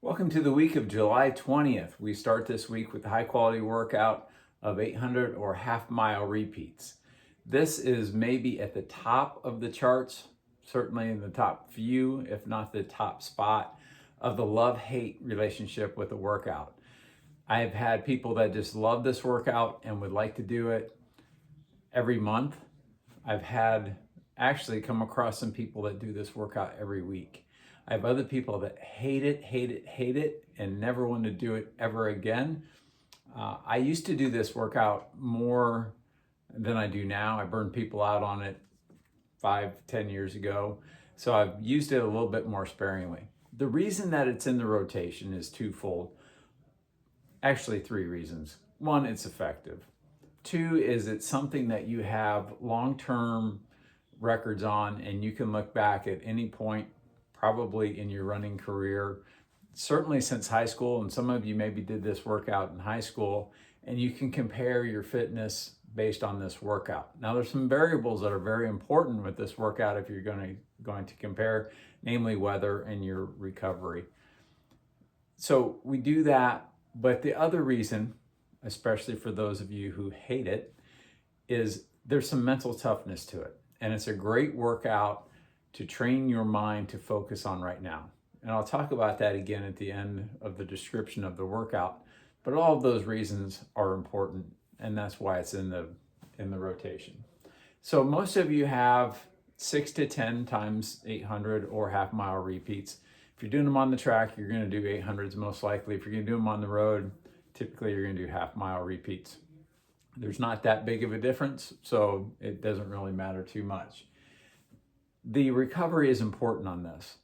Welcome to the week of July 20th. We start this week with a high quality workout of 800 or half mile repeats. This is maybe at the top of the charts, certainly in the top few, if not the top spot of the love-hate relationship with the workout. I have had people that just love this workout and would like to do it every month. I've had actually come across some people that do this workout every week. I have other people that hate it, and never want to do it ever again. I used to do this workout more than I do now. I burned people out on it 5, 10 years ago. So I've used it a little bit more sparingly. The reason that it's in the rotation is twofold. Actually, three reasons. One, it's effective. Two is it's something that you have long-term records on, and you can look back at any point probably in your running career, certainly since high school, and some of you maybe did this workout in high school, and you can compare your fitness based on this workout. Now there's some variables that are very important with this workout if you're going to compare, namely weather and your recovery. So we do that, but the other reason, especially for those of you who hate it, is there's some mental toughness to it. And it's a great workout to train your mind to focus on right now. And I'll talk about that again at the end of the description of the workout. But all of those reasons are important, and that's why it's in the rotation. So most of you have 6 to 10 times 800 or half mile repeats. If you're doing them on the track, you're going to do 800s most likely. If you're going to do them on the road, typically you're going to do half mile repeats. There's not that big of a difference, so it doesn't really matter too much. The recovery is important on this.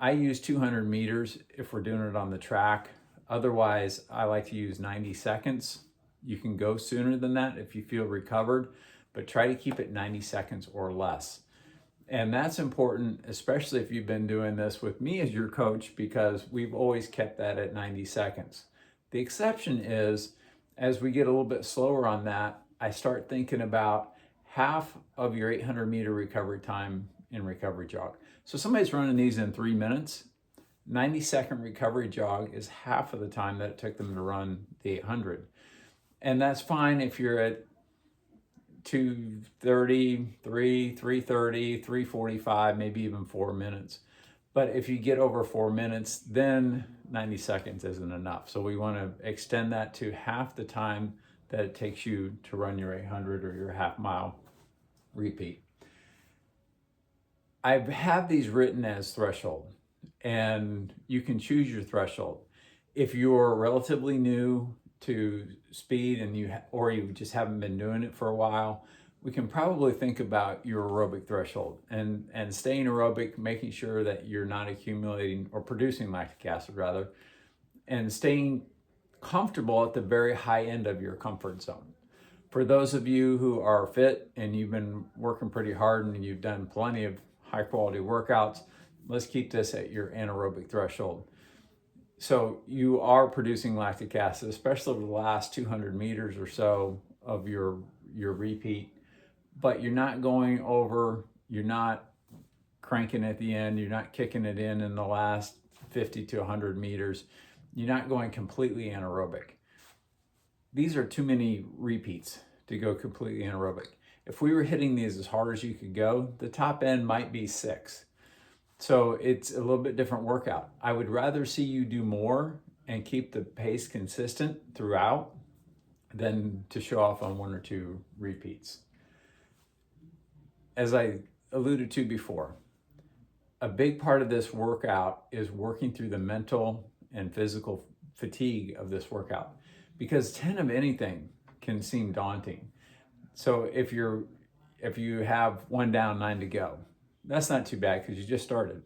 I use 200 meters if we're doing it on the track. Otherwise, I like to use 90 seconds. You can go sooner than that if you feel recovered, but try to keep it 90 seconds or less. And that's important, especially if you've been doing this with me as your coach, because we've always kept that at 90 seconds. The exception is, as we get a little bit slower on that, I start thinking about half of your 800 meter recovery time in recovery jog. So somebody's running these in 3 minutes. 90-second recovery jog is half of the time that it took them to run the 800. And that's fine if you're at 2:30, 3:30, 3:45, maybe even 4 minutes. But if you get over 4 minutes, then 90 seconds isn't enough. So we want to extend that to half the time that it takes you to run your 800 or your half mile repeat. I have these written as threshold, and you can choose your threshold. If you're relatively new to speed and you just haven't been doing it for a while, we can probably think about your aerobic threshold and staying aerobic, making sure that you're not accumulating or producing lactic acid rather, and staying comfortable at the very high end of your comfort zone. For those of you who are fit and you've been working pretty hard and you've done plenty of high quality workouts, let's keep this at your anaerobic threshold. So you are producing lactic acid, especially over the last 200 meters or so of your repeat, but you're not going over, you're not cranking at the end, you're not kicking it in the last 50 to 100 meters, you're not going completely anaerobic. These are too many repeats to go completely anaerobic. If we were hitting these as hard as you could go, the top end might be 6. So it's a little bit different workout. I would rather see you do more and keep the pace consistent throughout than to show off on 1 or 2 repeats. As I alluded to before, a big part of this workout is working through the mental and physical fatigue of this workout, because 10 of anything can seem daunting. So if you have 1 down, 9 to go, that's not too bad because you just started.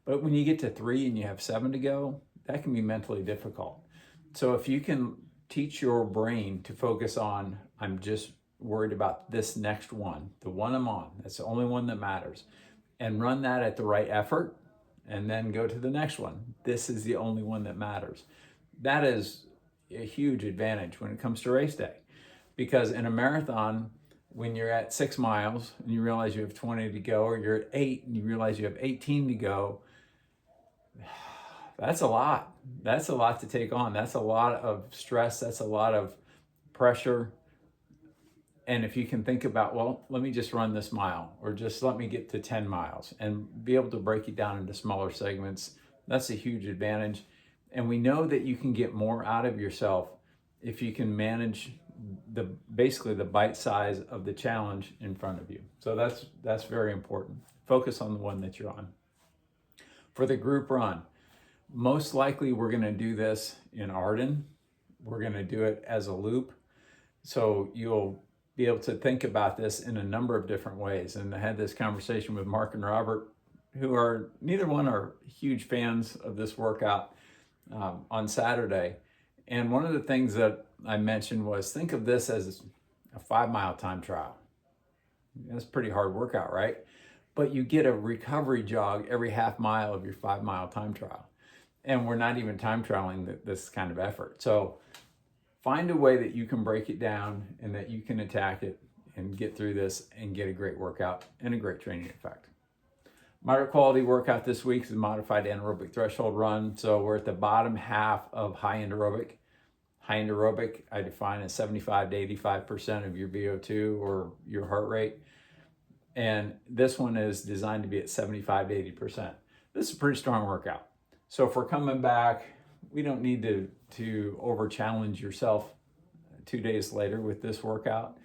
But when you get to 3 and you have 7 to go, that can be mentally difficult. So if you can teach your brain to focus on, I'm just worried about this next one, the one I'm on, that's the only one that matters, and run that at the right effort, and then go to the next one. This is the only one that matters. That is a huge advantage when it comes to race day. Because in a marathon, when you're at 6 miles and you realize you have 20 to go, or you're at 8 and you realize you have 18 to go, That's a lot. That's a lot to take on. That's a lot of stress. That's a lot of pressure. And if you can think about, well, let me just run this mile, or just let me get to 10 miles and be able to break it down into smaller segments, that's a huge advantage. And we know that you can get more out of yourself if you can manage basically the bite size of the challenge in front of you. So that's very important. Focus on the one that you're on. For the group run, most likely we're going to do this in Arden. We're going to do it as a loop. So you'll be able to think about this in a number of different ways. And I had this conversation with Mark and Robert, who are, neither one are huge fans of this workout, on Saturday. And one of the things that I mentioned was, think of this as a 5-mile time trial. That's a pretty hard workout, right? But you get a recovery jog every half mile of your 5-mile time trial. And we're not even time trialing this kind of effort. So find a way that you can break it down and that you can attack it and get through this and get a great workout and a great training effect. Moderate quality workout this week is a modified anaerobic threshold run. So we're at the bottom half of high end aerobic. High end aerobic, I define as 75 to 85% of your VO2 or your heart rate. And this one is designed to be at 75 to 80%. This is a pretty strong workout. So if we're coming back, we don't need to over challenge yourself 2 days later with this workout.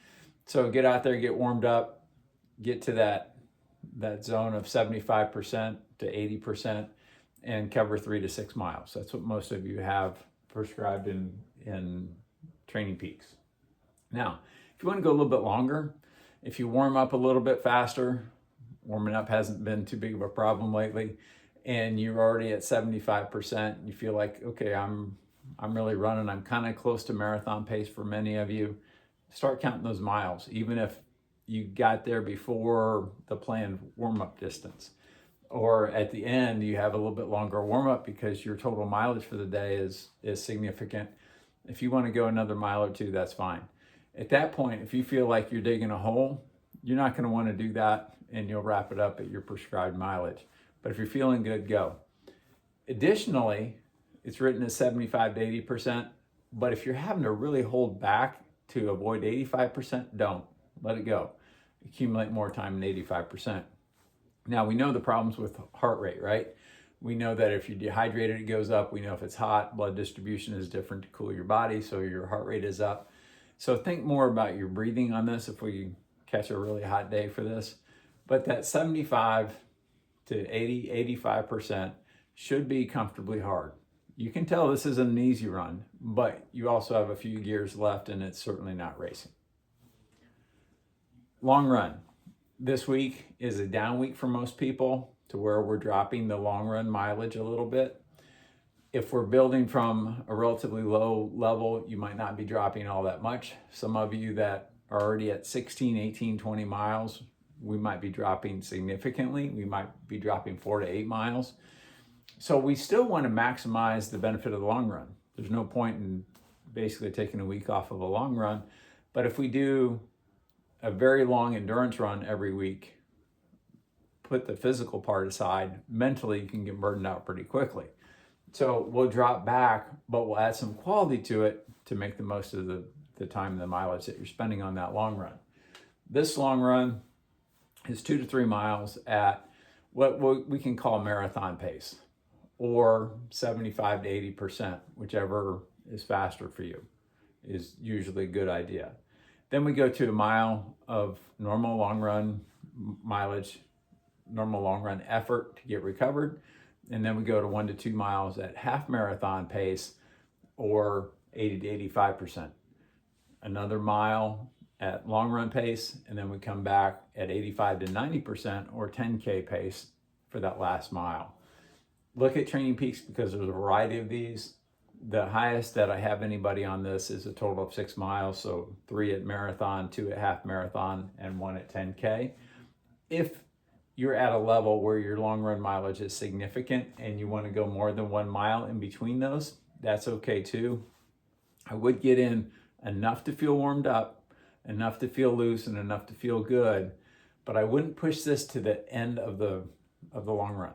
So get out there, get warmed up, get to that zone of 75% to 80% and cover 3 to 6 miles. That's what most of you have prescribed in Training Peaks. Now, if you want to go a little bit longer, if you warm up a little bit faster, warming up hasn't been too big of a problem lately, and you're already at 75%, you feel like, okay, I'm really running, I'm kind of close to marathon pace for many of you, start counting those miles, even if you got there before the planned warm-up distance. Or at the end, you have a little bit longer warm-up because your total mileage for the day is significant. If you want to go another mile or two, that's fine. At that point, if you feel like you're digging a hole, you're not going to want to do that, and you'll wrap it up at your prescribed mileage. But if you're feeling good, go. Additionally, it's written as 75 to 80%, but if you're having to really hold back to avoid 85%, don't. Let it go. Accumulate more time than 85%. Now, we know the problems with heart rate, right? We know that if you're dehydrated, it goes up. We know if it's hot, blood distribution is different to cool your body, so your heart rate is up. So think more about your breathing on this if we catch a really hot day for this. But that 75 to 80, 85% should be comfortably hard. You can tell this isn't an easy run, but you also have a few gears left, and it's certainly not racing. Long run. This week is a down week for most people, to where we're dropping the long run mileage a little bit. If we're building from a relatively low level, you might not be dropping all that much. Some of you that are already at 16, 18, 20 miles, we might be dropping significantly. We might be dropping 4 to 8 miles. So we still want to maximize the benefit of the long run. There's no point in basically taking a week off of a long run. But if we do a very long endurance run every week, put the physical part aside, mentally you can get burdened out pretty quickly. So we'll drop back, but we'll add some quality to it to make the most of the time and the mileage that you're spending on that long run. This long run is 2 to 3 miles at what we can call marathon pace, or 75 to 80%, whichever is faster for you, is usually a good idea. Then we go to a mile of normal long run mileage, normal long run effort to get recovered. And then we go to 1 to 2 miles at half marathon pace, or 80 to 85%. Another mile at long run pace, and then we come back at 85 to 90% or 10K pace for that last mile. Look at Training Peaks because there's a variety of these. The highest that I have anybody on this is a total of 6 miles, so 3 at marathon, 2 at half marathon, and 1 at 10K. If you're at a level where your long run mileage is significant and you want to go more than 1 mile in between those, that's okay too. I would get in enough to feel warmed up, enough to feel loose, and enough to feel good, but I wouldn't push this to the end of the long run.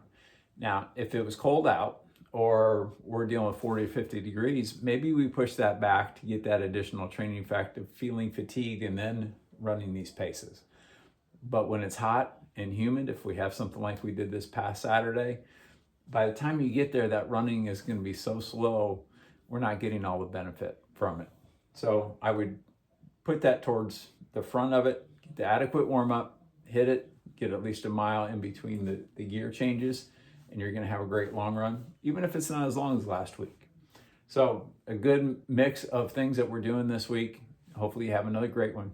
Now, if it was cold out or we're dealing with 40 or 50 degrees, maybe we push that back to get that additional training effect of feeling fatigued and then running these paces. But when it's hot and humid, if we have something like we did this past Saturday, by the time you get there, that running is going to be so slow, we're not getting all the benefit from it. So I would put that towards the front of it, get the adequate warm up, hit it, get at least a mile in between the gear changes, and you're going to have a great long run, even if it's not as long as last week. So a good mix of things that we're doing this week. Hopefully you have another great one.